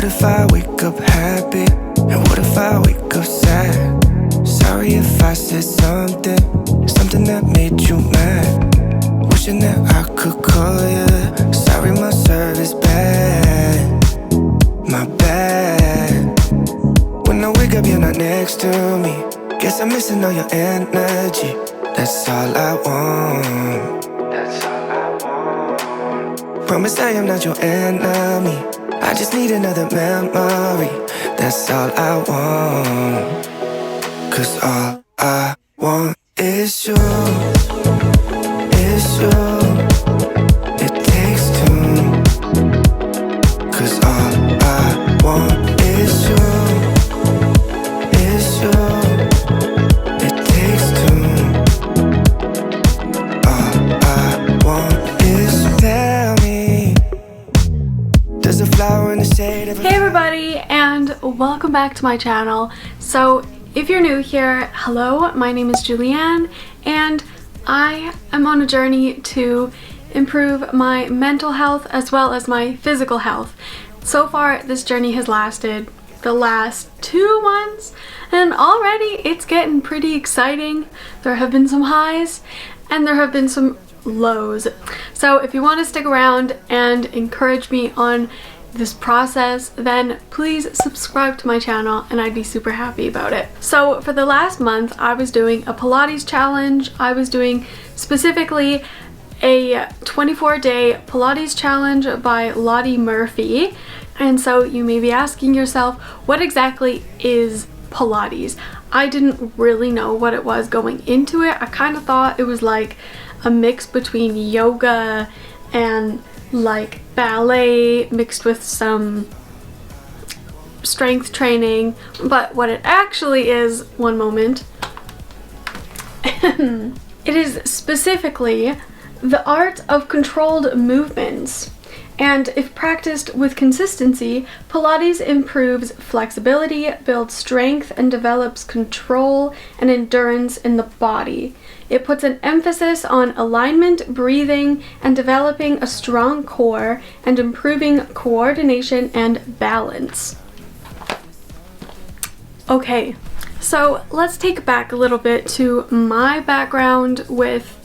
if I wake up happy? And what if I wake up sad? Sorry if I said something that made you mad. Wishing that I could call you. Sorry my service bad, my bad. When I wake up you're not next to me. Guess I'm missing all your energy. That's all I want. That's all I want. Promise I am not your enemy. I just need another memory. That's all I want. 'Cause all I want is you. Is you. It takes two. 'Cause all I want is you. Is you. It takes two. All I want is you. Tell me, there's a flower in the shade of a... Hey everybody, and welcome back to my channel. So if you're new here, hello, my name is Julianne, and I am on a journey to improve my mental health as well as my physical health. So far, this journey has lasted the last 2 months, and already it's getting pretty exciting. There have been some highs, and there have been some lows. So if you want to stick around and encourage me on this process, then please subscribe to my channel and I'd be super happy about it. So for the last month I was doing a Pilates challenge. I was doing specifically a 24-day Pilates challenge by Lottie Murphy. And so you may be asking yourself, what exactly is Pilates? I didn't really know what it was going into it. I kind of thought it was like a mix between yoga and like ballet mixed with some strength training, but what it actually is, one moment, it is specifically the art of controlled movements. And if practiced with consistency, Pilates improves flexibility, builds strength, and develops control and endurance in the body. It puts an emphasis on alignment, breathing, and developing a strong core and improving coordination and balance. Okay, so let's take it back a little bit to my background with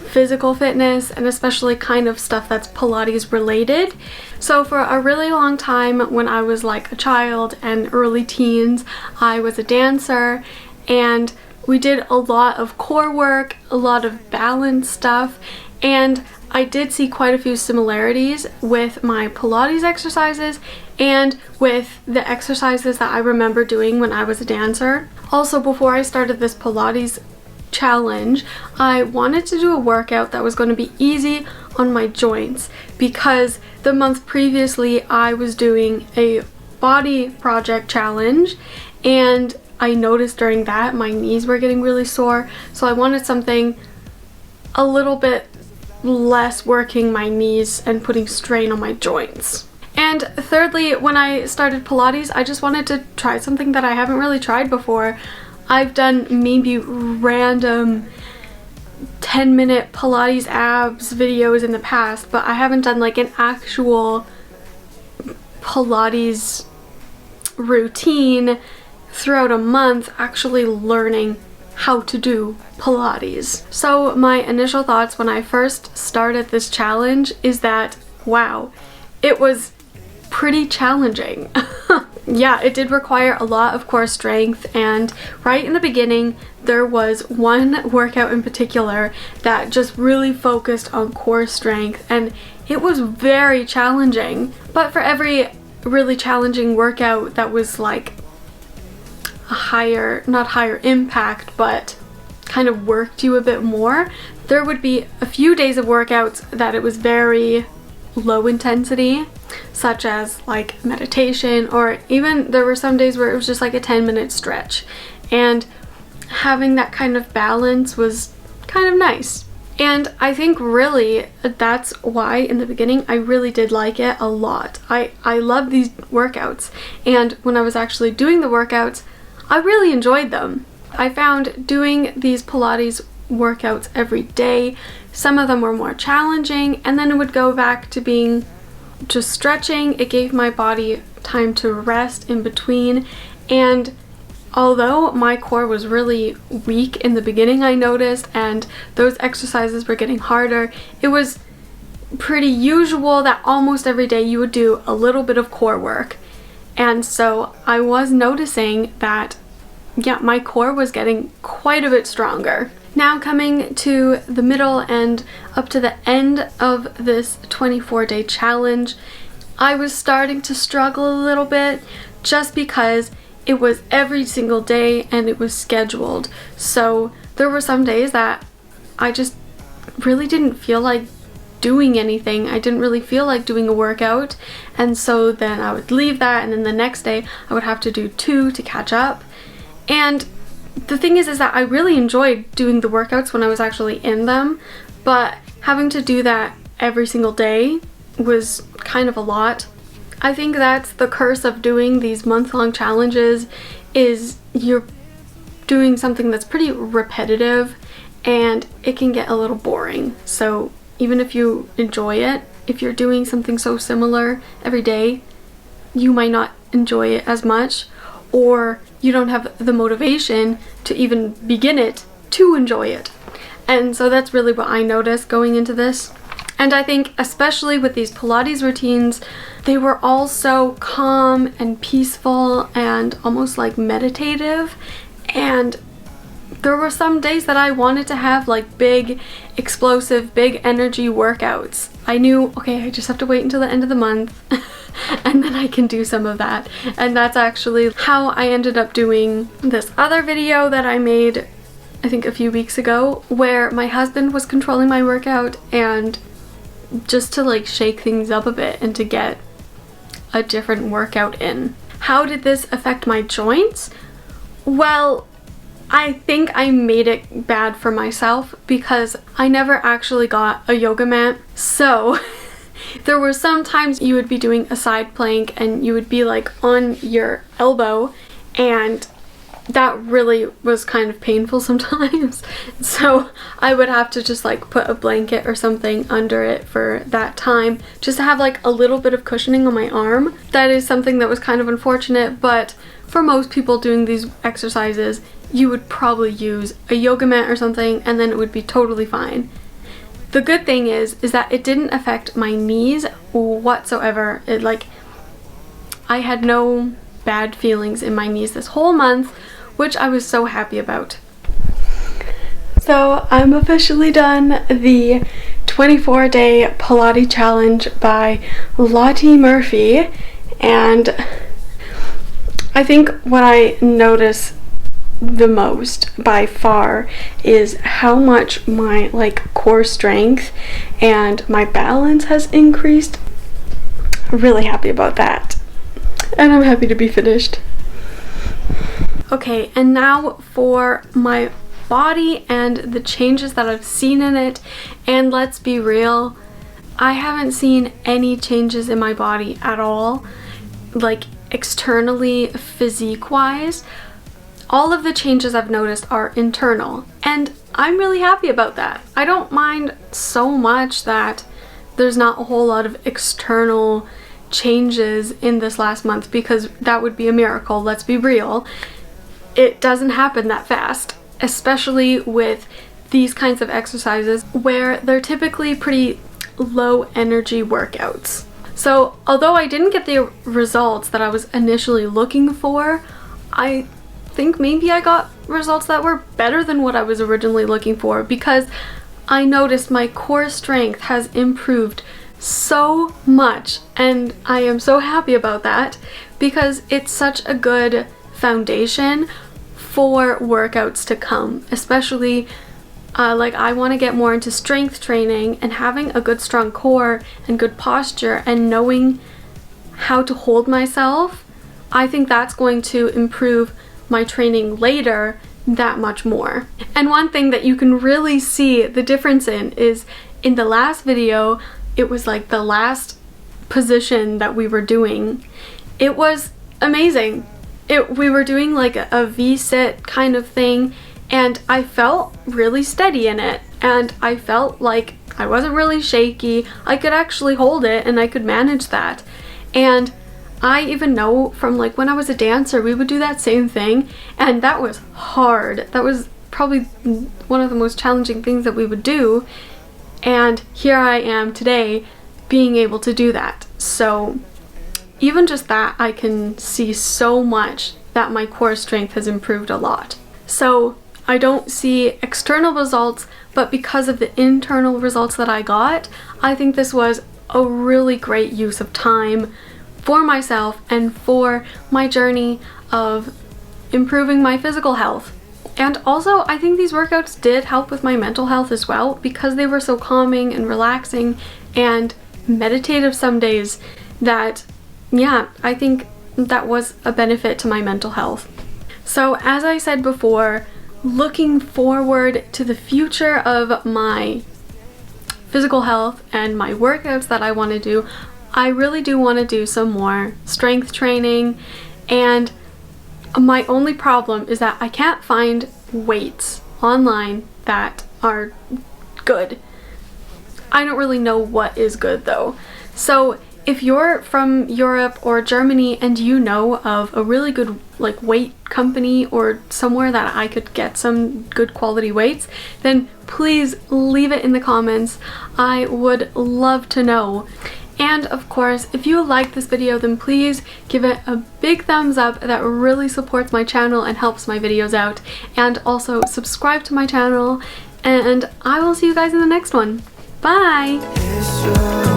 physical fitness and especially kind of stuff that's Pilates related. So for a really long time when I was like a child and early teens, I was a dancer and we did a lot of core work, a lot of balance stuff, and I did see quite a few similarities with my Pilates exercises and with the exercises that I remember doing when I was a dancer. Also, before I started this Pilates challenge, I wanted to do a workout that was going to be easy on my joints because the month previously I was doing a body project challenge and I noticed during that my knees were getting really sore, so I wanted something a little bit less working my knees and putting strain on my joints. And thirdly, when I started Pilates, I just wanted to try something that I haven't really tried before. I've done maybe random 10-minute Pilates abs videos in the past, but I haven't done like an actual Pilates routine throughout a month actually learning how to do Pilates. So my initial thoughts when I first started this challenge is that, wow, it was pretty challenging. Yeah, it did require a lot of core strength, and right in the beginning there was one workout in particular that just really focused on core strength, and it was very challenging. But for every really challenging workout that was like a higher, not higher impact, but kind of worked you a bit more, there would be a few days of workouts that it was very low intensity, such as like meditation, or even there were some days where it was just like a 10-minute stretch, and having that kind of balance was kind of nice. And I think really that's why in the beginning I really did like it a lot. I love these workouts, and when I was actually doing the workouts I really enjoyed them. I found doing these Pilates workouts every day, some of them were more challenging, and then it would go back to being just stretching. It gave my body time to rest in between, and although my core was really weak in the beginning, I noticed, and those exercises were getting harder, it was pretty usual that almost every day you would do a little bit of core work. And so I was noticing that, yeah, my core was getting quite a bit stronger. Now coming to the middle and up to the end of this 24-day challenge, I was starting to struggle a little bit just because it was every single day and it was scheduled. So there were some days that I just really didn't feel like doing anything. I didn't really feel like doing a workout, and so then I would leave that, and then the next day I would have to do 2 to catch up. And the thing is that I really enjoyed doing the workouts when I was actually in them, but having to do that every single day was kind of a lot. I think that's the curse of doing these month-long challenges, is you're doing something that's pretty repetitive and it can get a little boring. So even if you enjoy it, if you're doing something so similar every day, you might not enjoy it as much, or you don't have the motivation to even begin it to enjoy it. And so that's really what I noticed going into this. And I think especially with these Pilates routines, they were all so calm and peaceful and almost like meditative. And there were some days that I wanted to have like big, explosive, big energy workouts. I knew, okay, I just have to wait until the end of the month and then I can do some of that. And that's actually how I ended up doing this other video that I made, I think a few weeks ago, where my husband was controlling my workout, and just to like shake things up a bit and to get a different workout in. How did this affect my joints? Well, I think I made it bad for myself because I never actually got a yoga mat. So there were some times you would be doing a side plank and you would be like on your elbow, and that really was kind of painful sometimes. So I would have to just like put a blanket or something under it for that time, just to have like a little bit of cushioning on my arm. That is something that was kind of unfortunate, but for most people doing these exercises, you would probably use a yoga mat or something, and then it would be totally fine. The good thing is that it didn't affect my knees whatsoever. I had no bad feelings in my knees this whole month, which I was so happy about. So I'm officially done the 24-day Pilates challenge by Lottie Murphy, and I think what I notice the most by far is how much my core strength and my balance has increased. I'm really happy about that, and I'm happy to be finished. Okay, and now for my body and the changes that I've seen in it. And let's be real, I haven't seen any changes in my body at all, like externally, physique wise. All of the changes I've noticed are internal, and I'm really happy about that. I don't mind so much that there's not a whole lot of external changes in this last month, because that would be a miracle. Let's be real. It doesn't happen that fast, especially with these kinds of exercises where they're typically pretty low energy workouts. So although I didn't get the results that I was initially looking for, I think maybe I got results that were better than what I was originally looking for, because I noticed my core strength has improved so much, and I am so happy about that because it's such a good foundation for workouts to come, especially I want to get more into strength training, and having a good strong core and good posture and knowing how to hold myself, I think that's going to improve my training later that much more. And one thing that you can really see the difference in is in the last video, it was like the last position that we were doing. It was amazing. We were doing like a V-sit kind of thing, and I felt really steady in it, and I felt like I wasn't really shaky. I could actually hold it and I could manage that. And I even know from like when I was a dancer, we would do that same thing, and that was hard. That was probably one of the most challenging things that we would do, and here I am today being able to do that. So even just that, I can see so much that my core strength has improved a lot. So I don't see external results, but because of the internal results that I got, I think this was a really great use of time for myself and for my journey of improving my physical health. And also, I think these workouts did help with my mental health as well, because they were so calming and relaxing and meditative some days that, yeah, I think that was a benefit to my mental health. So as I said before, looking forward to the future of my physical health and my workouts that I want to do, I really do want to do some more strength training, and my only problem is that I can't find weights online that are good. I don't really know what is good though. So if you're from Europe or Germany and you know of a really good like weight company or somewhere that I could get some good quality weights, then please leave it in the comments. I would love to know. And of course, if you like this video, then please give it a big thumbs up. That really supports my channel and helps my videos out. And also subscribe to my channel, and I will see you guys in the next one. Bye!